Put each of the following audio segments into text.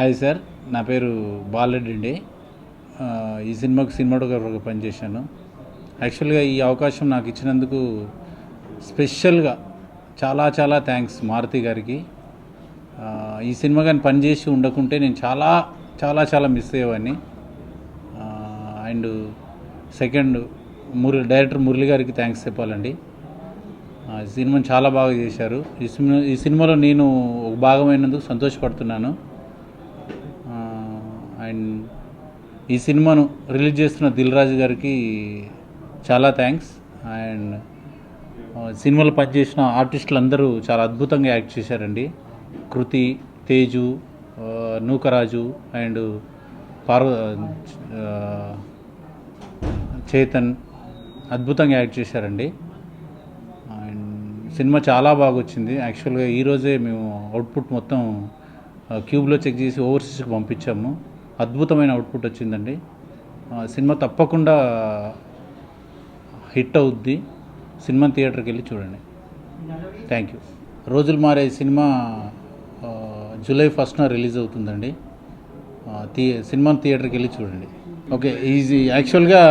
Hi sir, నా పేరు బాలరెడ్డి అండి. ఈ సినిమాకు సినిమాటోగ్రాఫర్గా పనిచేశాను. యాక్చువల్గా ఈ అవకాశం నాకు ఇచ్చినందుకు స్పెషల్గా చాలా చాలా థ్యాంక్స్ మారుతి గారికి. ఈ సినిమా కానీ పనిచేసి ఉండకుంటే నేను చాలా చాలా చాలా మిస్ అయ్యేవాడిని. అండ్ సెకండ్ డైరెక్టర్ మురళి గారికి థ్యాంక్స్ చెప్పాలండి. ఈ సినిమాని చాలా బాగా చేశారు. ఈ సినిమాలో నేను ఒక భాగమైనందుకు సంతోషపడుతున్నాను. అండ్ ఈ సినిమాను రిలీజ్ చేస్తున్న దిల్ రాజు గారికి చాలా థ్యాంక్స్. అండ్ సినిమాలో పనిచేసిన ఆర్టిస్టులు అందరూ చాలా అద్భుతంగా యాక్ట్ చేశారండి. కృతి, తేజు, నూకరాజు అండ్ చేతన్ అద్భుతంగా యాక్ట్ చేశారండి. అండ్ సినిమా చాలా బాగా వచ్చింది. యాక్చువల్గా ఈరోజే మేము అవుట్పుట్ మొత్తం క్యూబ్లో చెక్ చేసి ఓవర్సీస్కి పంపించాము. అద్భుతమైన అవుట్పుట్ వచ్చిందండి. సినిమా తప్పకుండా హిట్ అవుద్ది. సినిమా థియేటర్కి వెళ్ళి చూడండి. Thank you. రోజులు మారే సినిమా జూలై 1న రిలీజ్ అవుతుందండి. సినిమా థియేటర్కి వెళ్ళి చూడండి. ఓకే, యాక్చువల్గా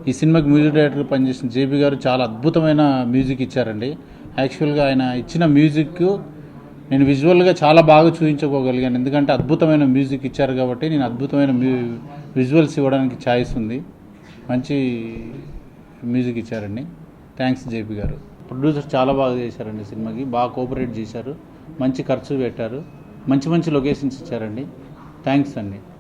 ఈ సినిమాకి మ్యూజిక్ డైరెక్టర్ పనిచేసిన జేబీ గారు చాలా అద్భుతమైన మ్యూజిక్ ఇచ్చారండి. యాక్చువల్గా ఆయన ఇచ్చిన మ్యూజిక్ నేను విజువల్గా చాలా బాగా చూపించుకోగలిగాను. ఎందుకంటే అద్భుతమైన మ్యూజిక్ ఇచ్చారు కాబట్టి నేను అద్భుతమైన విజువల్స్ ఇవ్వడానికి ఛాయిస్ ఉంది. మంచి మ్యూజిక్ ఇచ్చారండి. థ్యాంక్స్ జేపీ గారు. ప్రొడ్యూసర్ చాలా బాగా చేశారండి. సినిమాకి బాగా కోఆపరేట్ చేశారు. మంచి ఖర్చు పెట్టారు. మంచి మంచి లొకేషన్స్ ఇచ్చారండి. థ్యాంక్స్ అండి.